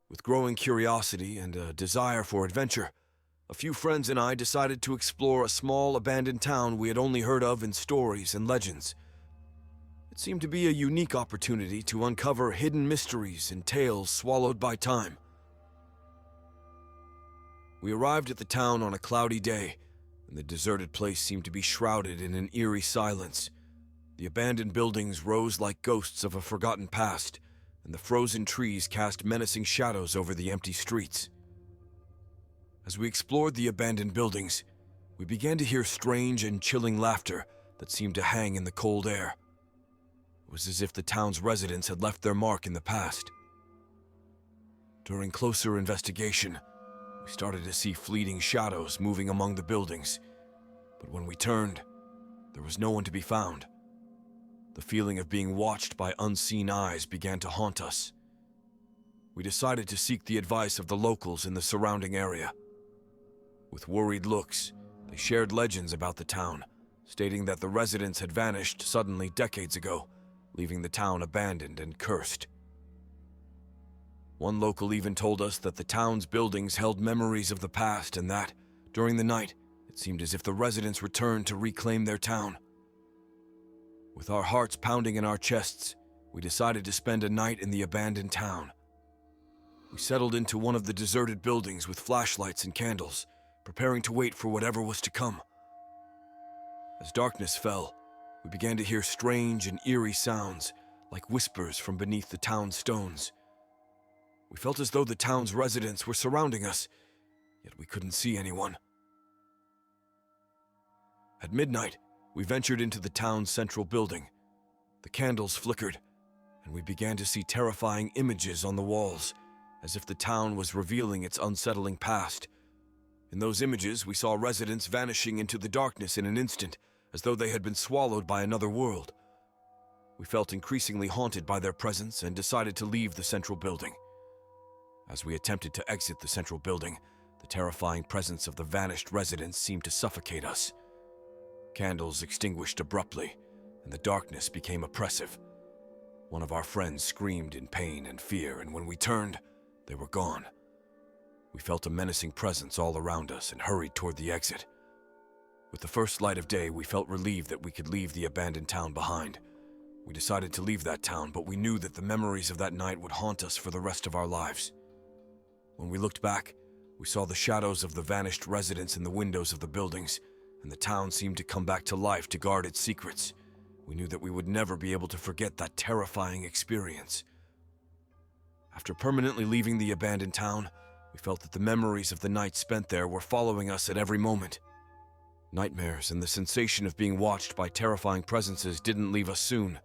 With growing curiosity and a desire for adventure, a few friends and I decided to explore a small abandoned town we had only heard of in stories and legends. It seemed to be a unique opportunity to uncover hidden mysteries and tales swallowed by time. We arrived at the town on a cloudy day, and the deserted place seemed to be shrouded in an eerie silence. The abandoned buildings rose like ghosts of a forgotten past, and the frozen trees cast menacing shadows over the empty streets. As we explored the abandoned buildings, we began to hear strange and chilling laughter that seemed to hang in the cold air. It was as if the town's residents had left their mark in the past. During closer investigation, we started to see fleeting shadows moving among the buildings, but when we turned, there was no one to be found. The feeling of being watched by unseen eyes began to haunt us. We decided to seek the advice of the locals in the surrounding area. With worried looks, they shared legends about the town, stating that the residents had vanished suddenly decades ago, leaving the town abandoned and cursed. One local even told us that the town's buildings held memories of the past and that, during the night, it seemed as if the residents returned to reclaim their town. With our hearts pounding in our chests, we decided to spend a night in the abandoned town. We settled into one of the deserted buildings with flashlights and candles, preparing to wait for whatever was to come. As darkness fell, we began to hear strange and eerie sounds, like whispers from beneath the town's stones. We felt as though the town's residents were surrounding us, yet we couldn't see anyone. At midnight, we ventured into the town's central building. The candles flickered, and we began to see terrifying images on the walls, as if the town was revealing its unsettling past. In those images, we saw residents vanishing into the darkness in an instant, as though they had been swallowed by another world. We felt increasingly haunted by their presence and decided to leave the central building. As we attempted to exit the central building, the terrifying presence of the vanished residents seemed to suffocate us. Candles extinguished abruptly, and the darkness became oppressive. One of our friends screamed in pain and fear, and when we turned, they were gone. We felt a menacing presence all around us and hurried toward the exit. With the first light of day, we felt relieved that we could leave the abandoned town behind. We decided to leave that town, but we knew that the memories of that night would haunt us for the rest of our lives. When we looked back, we saw the shadows of the vanished residents in the windows of the buildings, and the town seemed to come back to life to guard its secrets. We knew that we would never be able to forget that terrifying experience. After permanently leaving the abandoned town, we felt that the memories of the night spent there were following us at every moment. Nightmares and the sensation of being watched by terrifying presences didn't leave us soon.